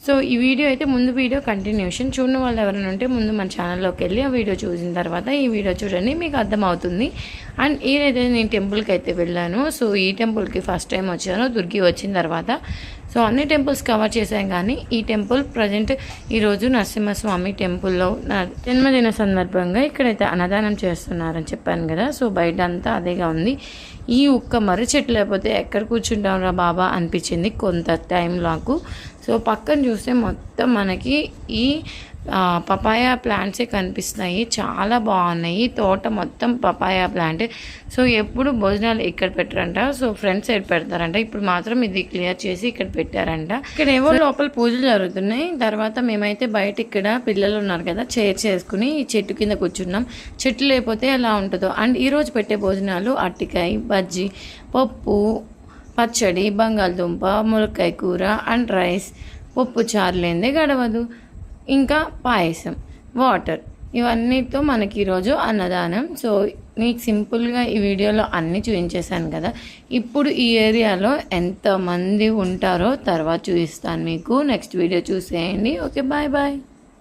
So ఈ video అయితే ముందు వీడియో కంటిన్యూషన్ చూడని వాళ్ళు ఎవరైనా ఉంటే ముందు మన ఛానల్లోకి వెళ్ళి ఆ వీడియో చూసిన తర్వాత ఈ వీడియో చూడండి, మీకు అర్థమవుతుంది. అండ్ ఈరోజైతే నేను టెంపుల్కి అయితే వెళ్ళాను. సో ఈ టెంపుల్కి ఫస్ట్ టైం వచ్చాను దుర్గి వచ్చిన తర్వాత. సో అన్ని టెంపుల్స్ కవర్ చేశాను, కానీ ఈ టెంపుల్ ప్రజెంట్ ఈరోజు నరసింహస్వామి టెంపుల్లో నా జన్మదిన సందర్భంగా ఇక్కడైతే అన్నదానం చేస్తున్నారని చెప్పాను కదా. సో బయట అంతా అదేగా ఉంది. ఈ ఒక్క మర్రి చెట్టు లేకపోతే ఎక్కడ కూర్చుంటాం రా బాబా అనిపించింది కొంత టైం నాకు. సో పక్కన చూస్తే మొత్తం మనకి ఈ పపాయ ప్లాంట్సే కనిపిస్తున్నాయి, చాలా బాగున్నాయి. తోట మొత్తం పపాయ ప్లాంట్. సో ఎప్పుడు భోజనాలు ఇక్కడ పెట్టారంట, సో ఫ్రంట్ సైడ్ పెడతారంట. ఇప్పుడు మాత్రం ఇది క్లియర్ చేసి ఇక్కడ పెట్టారంట. ఇక్కడ ఏవో లోపల పూజలు జరుగుతున్నాయి. తర్వాత మేమైతే బయట ఇక్కడ పిల్లలు ఉన్నారు కదా, చైర్ చేసుకుని ఈ చెట్టు కింద కూర్చున్నాం. చెట్టు లేకపోతే ఎలా ఉంటుందో. అండ్ ఈరోజు పెట్టే భోజనాలు అరటికాయ బజ్జీ, పప్పు, పచ్చడి, బంగాళదుంప, ములక్కాయ కూర అండ్ రైస్. పప్పు చారు లేనిదే గడవదు. ఇంకా పాయసం, వాటర్, ఇవన్నీతో మనకి ఈరోజు అన్నదానం. సో మీకు సింపుల్గా ఈ వీడియోలో అన్నీ చూపించేశాను కదా. ఇప్పుడు ఈ ఏరియాలో ఎంతమంది ఉంటారో తర్వాత చూపిస్తాను మీకు. నెక్స్ట్ వీడియో చూసేయండి. Okay, bye bye.